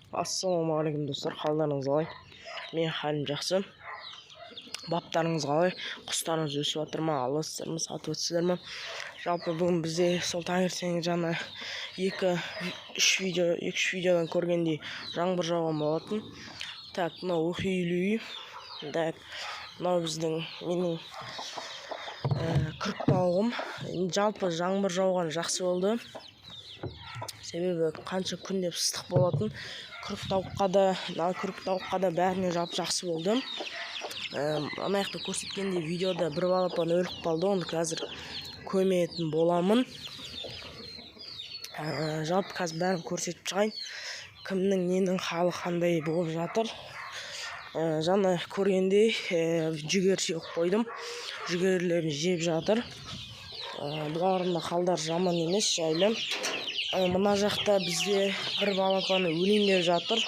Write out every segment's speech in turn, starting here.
Ассалаумағалейкум достар, қалдарыңыз қалай? Мен халім жақсы. Баптарыңыз қалай? Құстарыңыз өсіп жатыр ма? Аласыздар ма? Сатып өтсіздер ма? Жалпы бүгін бізде сол таңертең жаңа 2-3 видеодан көргендей жаңбыр жауған болатын. Так, мынау Ухиль үй. Так, мынау менің күрік тауығым. Жалпы жаңбыр жауған жақсы болды. Себебі қанша күн деп ыстық болатын. Күрік тауыққа да бәріне жақсы болды. Ана жақта көрсеткендей видеода бір балапан өліп қалды. Оны қазір көметін боламын. Жалпы қазір бәрін көрсетіп шығайын. Кімнің ненің халы қандай болып жатыр. Жаңа көргендей жүгер сеуіп қойдым. Жүгерлерін жеп жатыр. Бұларында қалдар жаман емес, жайлы. Мына жақта бізде бір балапаны өлейін деп жатыр.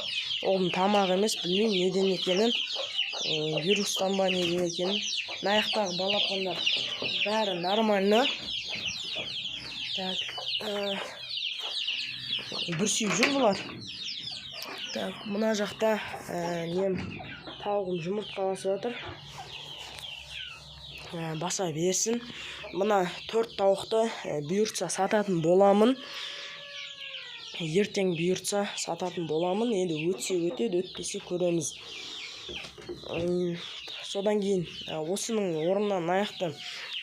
Оның тамағы емес, білмеймін неден екенін. Вирустан ба неден екенін. Мына жақтағы балапандар бәрі нормально. Так, бүрсіп жүр бұлар. Так, мына жақта тауығым жұмыртқаласып жатыр. Баса берсін. Мына 4 тауықты бұйыртса сататын боламын. Ертең бұйыртса сататын боламын. Енді өтсе өтеді, өтпесе көреміз. Содан кейін осының орнынан аяқты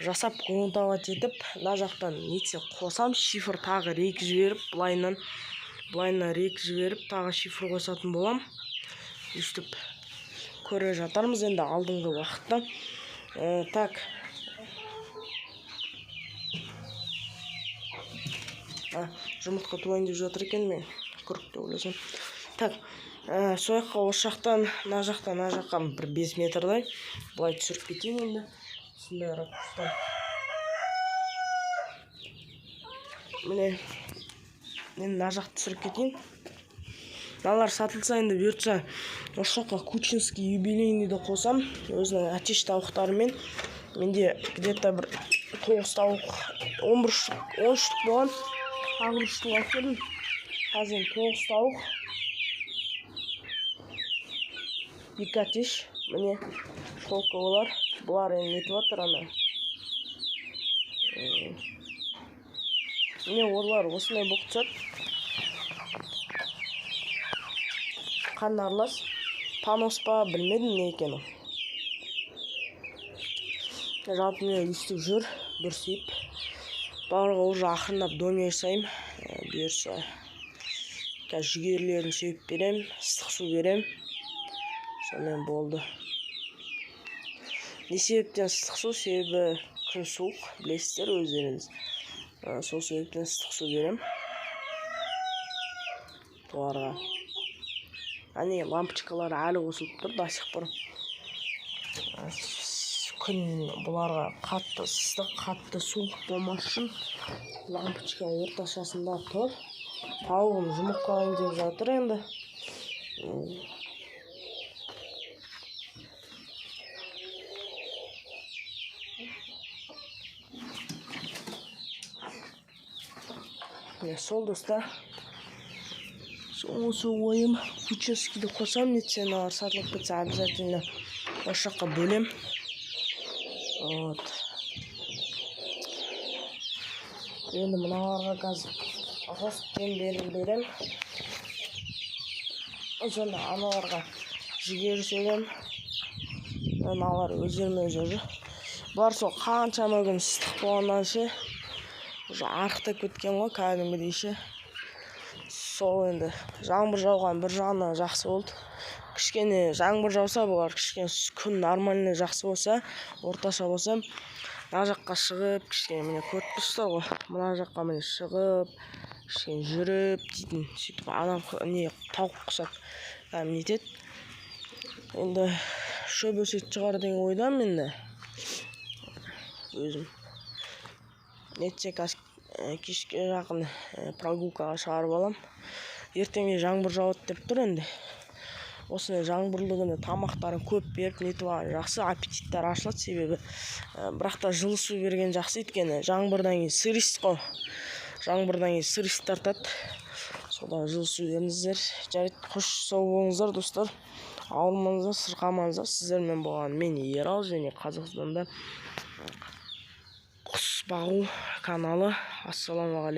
жасап коммутаға етіп, мына жақтан нетсе қосам, шифр тағы рейк жіберіп, былайынан рейк жіберіп, тағы шифр қосатын болам. Үстіп көре жатармыз енді алдыңғы уақытта. Так. Жұмыртқа туайын деп жатыр екен, мен күрікті ойласам. Так, сояққа осы жақтан, мына жаққа бір 5 метрдай. Бұлай түсіріп кетейін енді. Осындай ракурстан. Міне, мен мына жақты түсіріп кетейін. Мыналар сатылса енді бұйыртса, осы жаққа Кучинский юбилейныйды қосам. Өзінің әтеш тауықтарымен. Менде где-то бір 9 тауық, 13 штук болған. Тағы бір штук әкелдім. Қазір 9 тауық. 2 әтеш. Міне шолқа олар. Бұлар енді нетіп жатыр ана. Міне олар осындай болып түседі. Қан аралас. Панос па білмедім не екені. Жалпы міне үстіп жүр. Бүрсіп. Барлығы уже ақырындап домия жасайым. Бұйырса қазір жүгерлерін сеуіп берем, ыстық су берем. Сонымен болды. Не себептен ыстық су? Себебі күн суық, білесіздер өздеріңіз. Сол себептен ыстық су берем. Бұларға. Әне лампочкалар әлі қосылып тұр, да сих пор. Күн бұларға қатты ыстық, қатты суық болмас үшін лампочка орташасында тұр. Тауығым жұмыртқалайын деп жатыр енді. Сол достар. Осы ойым Кучинскийді қосам, нетсен алар сатылып кетсе обязательно осы жаққа бөлем. Вот. Енді мыналарға қазір ростем берем. Сонда аналарға жүгері сөйлем. Аналар өздерімен өзі. Бұлар сол қаншама күн ыстық болғаннан ше уже арықтап кеткен ғой, кәдімгідей ше. Сол енді жаңбыр жауған бір жағынан жақсы болды. Кішкене жаңбыр жауса, бұлар кішкене күн нормальный жақсы болса, орташа болса, мына жаққа шығып, кішкене міне көріп тұрсыздар ғой. Мына жаққа міне шығып, кішкене жүріп дейтін. Сөйтіп анам не тауық құсап нетеді. Енді шөп өсет шығар деген ойдам енді. Өзім. Нетсе кешке жақын прогулкаға шығарып алам. Ертеңге жаңбыр жауады деп тұр енді. Осыны жаңбырлығыны тамақтарын көп беріп нетіп жақсы, аппетиттер ашылады. Себебі бірақта жылы су берген жақсы еткені. Жаңбырдан кейін сырист қой. Жаңбырдан кейін сырист тартады. содан жылысу беріңіздер. Жарайды, қош сау болыңыздар достар. Ауырмаңыздар, сырқамаңыздар. Сіздермен болған мен Ерал, және Қазақстанда құс бағу каналы. Ассалаумағалейкум.